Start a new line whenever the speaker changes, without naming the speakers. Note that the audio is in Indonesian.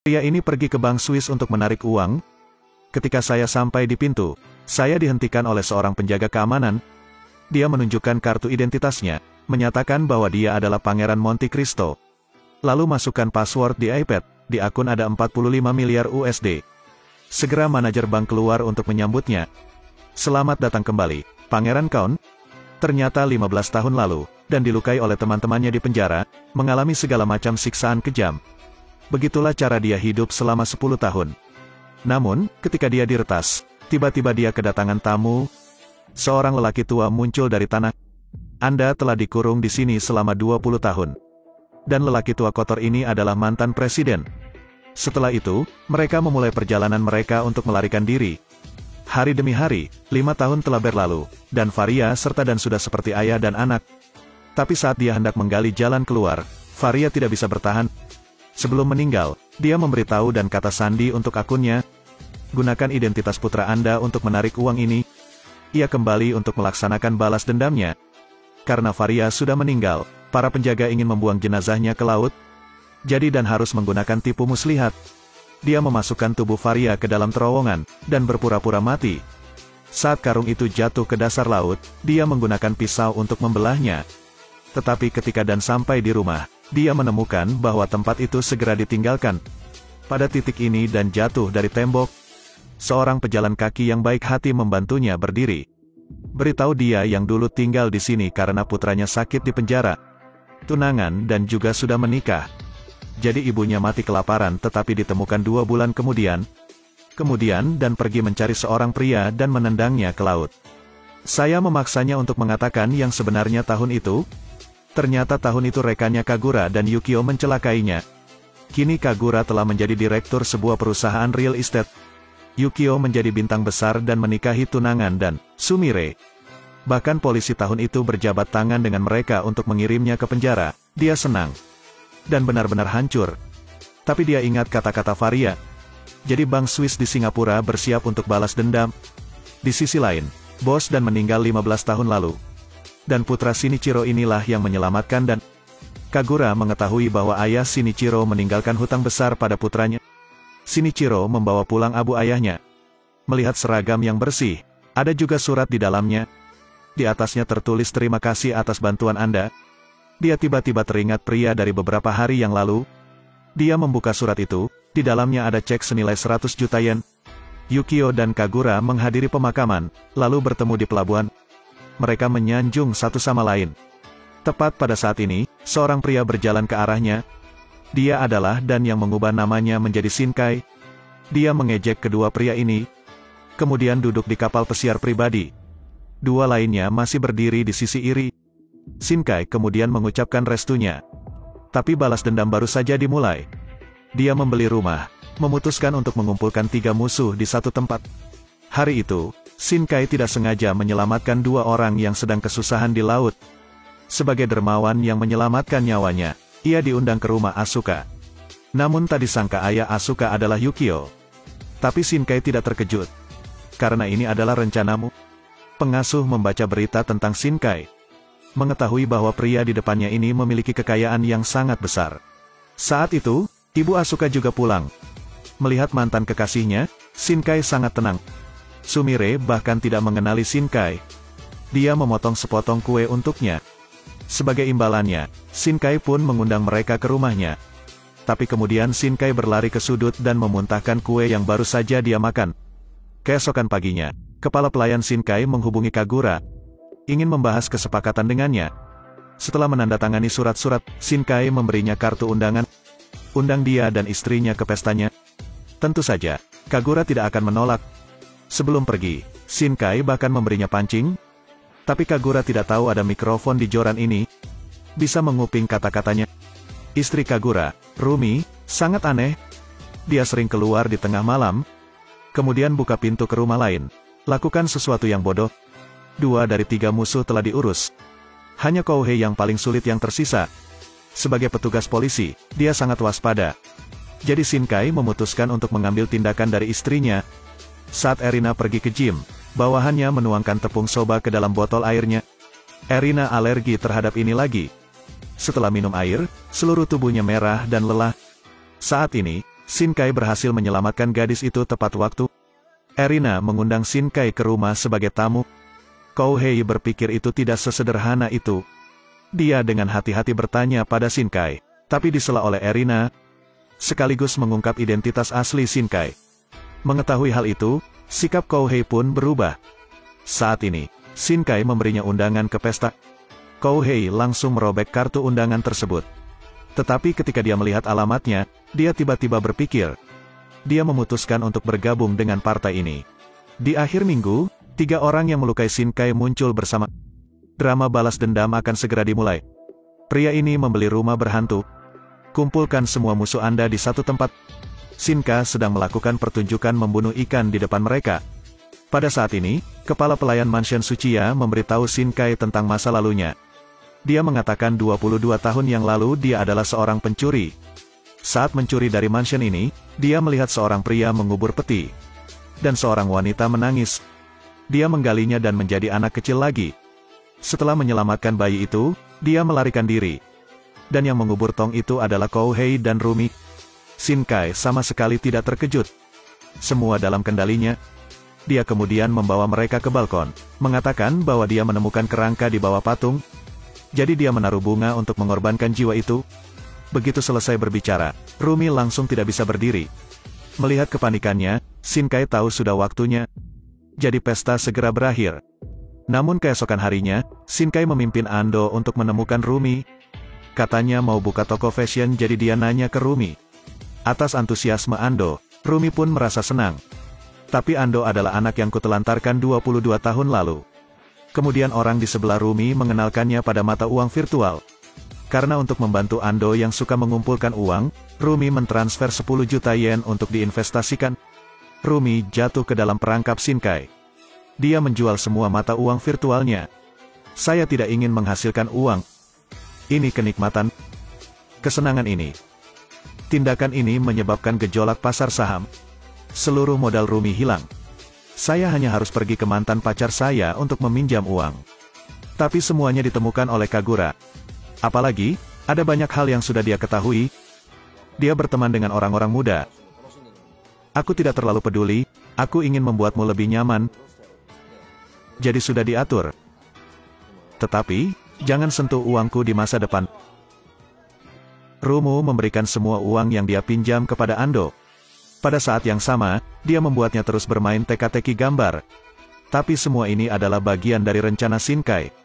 Pria ini pergi ke bank Swiss untuk menarik uang. Ketika saya sampai di pintu, saya dihentikan oleh seorang penjaga keamanan. Dia menunjukkan kartu identitasnya, menyatakan bahwa dia adalah Pangeran Monte Cristo. Lalu masukkan password di iPad, di akun ada 45 miliar USD. Segera manajer bank keluar untuk menyambutnya. Selamat datang kembali, Pangeran Count. Ternyata 15 tahun lalu, dan dilukai oleh teman-temannya di penjara, mengalami segala macam siksaan kejam. Begitulah cara dia hidup selama 10 tahun. Namun, ketika dia diretas, tiba-tiba dia kedatangan tamu. Seorang lelaki tua muncul dari tanah. Anda telah dikurung di sini selama 20 tahun. Dan lelaki tua kotor ini adalah mantan presiden. Setelah itu, mereka memulai perjalanan mereka untuk melarikan diri. Hari demi hari, 5 tahun telah berlalu, dan Faria serta dan sudah seperti ayah dan anak. Tapi saat dia hendak menggali jalan keluar, Faria tidak bisa bertahan. Sebelum meninggal, dia memberitahu dan kata sandi untuk akunnya. Gunakan identitas putra Anda untuk menarik uang ini. Ia kembali untuk melaksanakan balas dendamnya. Karena Faria sudah meninggal, para penjaga ingin membuang jenazahnya ke laut. Jadi dan harus menggunakan tipu muslihat. Dia memasukkan tubuh Faria ke dalam terowongan, dan berpura-pura mati. Saat karung itu jatuh ke dasar laut, dia menggunakan pisau untuk membelahnya. Tetapi ketika dan sampai di rumah, dia menemukan bahwa tempat itu segera ditinggalkan. Pada titik ini dan jatuh dari tembok, seorang pejalan kaki yang baik hati membantunya berdiri. Beritahu dia yang dulu tinggal di sini karena putranya sakit di penjara, tunangan dan juga sudah menikah. Jadi ibunya mati kelaparan tetapi ditemukan 2 bulan kemudian. Kemudian dan pergi mencari seorang pria dan menendangnya ke laut. Saya memaksanya untuk mengatakan yang sebenarnya tahun itu. Ternyata tahun itu rekannya Kagura dan Yukio mencelakainya. Kini Kagura telah menjadi direktur sebuah perusahaan real estate. Yukio menjadi bintang besar dan menikahi tunangan dan Sumire. Bahkan polisi tahun itu berjabat tangan dengan mereka untuk mengirimnya ke penjara. Dia senang. Dan benar-benar hancur. Tapi dia ingat kata-kata Faria. Jadi bank Swiss di Singapura bersiap untuk balas dendam. Di sisi lain, bos dan meninggal 15 tahun lalu. Dan putra Shinichiro inilah yang menyelamatkan dan Kagura mengetahui bahwa ayah Shinichiro meninggalkan hutang besar pada putranya. Shinichiro membawa pulang abu ayahnya. Melihat seragam yang bersih, ada juga surat di dalamnya. Di atasnya tertulis terima kasih atas bantuan Anda. Dia tiba-tiba teringat pria dari beberapa hari yang lalu. Dia membuka surat itu, di dalamnya ada cek senilai 100 juta yen. Yukio dan Kagura menghadiri pemakaman, lalu bertemu di pelabuhan. Mereka menyanjung satu sama lain. Tepat pada saat ini, seorang pria berjalan ke arahnya. Dia adalah dan yang mengubah namanya menjadi Shinkai. Dia mengejek kedua pria ini. Kemudian duduk di kapal pesiar pribadi. 2 lainnya masih berdiri di sisi iri. Shinkai kemudian mengucapkan restunya. Tapi balas dendam baru saja dimulai. Dia membeli rumah, memutuskan untuk mengumpulkan 3 musuh di satu tempat. Hari itu, Shinkai tidak sengaja menyelamatkan 2 orang yang sedang kesusahan di laut. Sebagai dermawan yang menyelamatkan nyawanya, ia diundang ke rumah Asuka. Namun tak disangka ayah Asuka adalah Yukio. Tapi Shinkai tidak terkejut. Karena ini adalah rencanamu. Pengasuh membaca berita tentang Shinkai. Mengetahui bahwa pria di depannya ini memiliki kekayaan yang sangat besar. Saat itu, ibu Asuka juga pulang. Melihat mantan kekasihnya, Shinkai sangat tenang. Sumire bahkan tidak mengenali Shinkai. Dia memotong sepotong kue untuknya. Sebagai imbalannya, Shinkai pun mengundang mereka ke rumahnya. Tapi kemudian Shinkai berlari ke sudut dan memuntahkan kue yang baru saja dia makan. Keesokan paginya, kepala pelayan Shinkai menghubungi Kagura. Ingin membahas kesepakatan dengannya. Setelah menandatangani surat-surat, Shinkai memberinya kartu undangan. Undang dia dan istrinya ke pestanya. Tentu saja, Kagura tidak akan menolak. Sebelum pergi, Shinkai bahkan memberinya pancing. Tapi Kagura tidak tahu ada mikrofon di joran ini. Bisa menguping kata-katanya. Istri Kagura, Rumi, sangat aneh. Dia sering keluar di tengah malam. Kemudian buka pintu ke rumah lain. Lakukan sesuatu yang bodoh. 2 dari 3 musuh telah diurus. Hanya Kouhei yang paling sulit yang tersisa. Sebagai petugas polisi, dia sangat waspada. Jadi Shinkai memutuskan untuk mengambil tindakan dari istrinya. Saat Erina pergi ke gym, bawahannya menuangkan tepung soba ke dalam botol airnya. Erina alergi terhadap ini lagi. Setelah minum air, seluruh tubuhnya merah dan lelah. Saat ini, Shinkai berhasil menyelamatkan gadis itu tepat waktu. Erina mengundang Shinkai ke rumah sebagai tamu. Kouhei berpikir itu tidak sesederhana itu. Dia dengan hati-hati bertanya pada Shinkai, tapi disela oleh Erina, sekaligus mengungkap identitas asli Shinkai. Mengetahui hal itu, sikap Kouhei pun berubah. Saat ini, Shinkai memberinya undangan ke pesta. Kouhei langsung merobek kartu undangan tersebut. Tetapi ketika dia melihat alamatnya, dia tiba-tiba berpikir. Dia memutuskan untuk bergabung dengan partai ini. Di akhir minggu, 3 orang yang melukai Shinkai muncul bersama. Drama balas dendam akan segera dimulai. Pria ini membeli rumah berhantu. Kumpulkan semua musuh Anda di satu tempat. Shinkai sedang melakukan pertunjukan membunuh ikan di depan mereka. Pada saat ini, kepala pelayan mansion Tsuchiya memberitahu Shinkai tentang masa lalunya. Dia mengatakan 22 tahun yang lalu dia adalah seorang pencuri. Saat mencuri dari mansion ini, dia melihat seorang pria mengubur peti. Dan seorang wanita menangis. Dia menggalinya dan menjadi anak kecil lagi. Setelah menyelamatkan bayi itu, dia melarikan diri. Dan yang mengubur tong itu adalah Kouhei dan Rumi. Shinkai sama sekali tidak terkejut. Semua dalam kendalinya. Dia kemudian membawa mereka ke balkon, mengatakan bahwa dia menemukan kerangka di bawah patung. Jadi dia menaruh bunga untuk mengorbankan jiwa itu. Begitu selesai berbicara, Rumi langsung tidak bisa berdiri. Melihat kepanikannya, Shinkai tahu sudah waktunya. Jadi pesta segera berakhir. Namun keesokan harinya, Shinkai memimpin Ando untuk menemukan Rumi. Katanya mau buka toko fashion, jadi dia nanya ke Rumi. Atas antusiasme Ando, Rumi pun merasa senang. Tapi Ando adalah anak yang kutelantarkan 22 tahun lalu. Kemudian orang di sebelah Rumi mengenalkannya pada mata uang virtual. Karena untuk membantu Ando yang suka mengumpulkan uang, Rumi mentransfer 10 juta yen untuk diinvestasikan. Rumi jatuh ke dalam perangkap Shinkai. Dia menjual semua mata uang virtualnya. Saya tidak ingin menghasilkan uang. Ini kenikmatan. Kesenangan ini. Tindakan ini menyebabkan gejolak pasar saham. Seluruh modal Rumi hilang. Saya hanya harus pergi ke mantan pacar saya untuk meminjam uang. Tapi semuanya ditemukan oleh Kagura. Apalagi, ada banyak hal yang sudah dia ketahui. Dia berteman dengan orang-orang muda. Aku tidak terlalu peduli, aku ingin membuatmu lebih nyaman. Jadi sudah diatur. Tetapi, jangan sentuh uangku di masa depan. Rumu memberikan semua uang yang dia pinjam kepada Ando. Pada saat yang sama, dia membuatnya terus bermain teka-teki gambar. Tapi semua ini adalah bagian dari rencana Shinkai.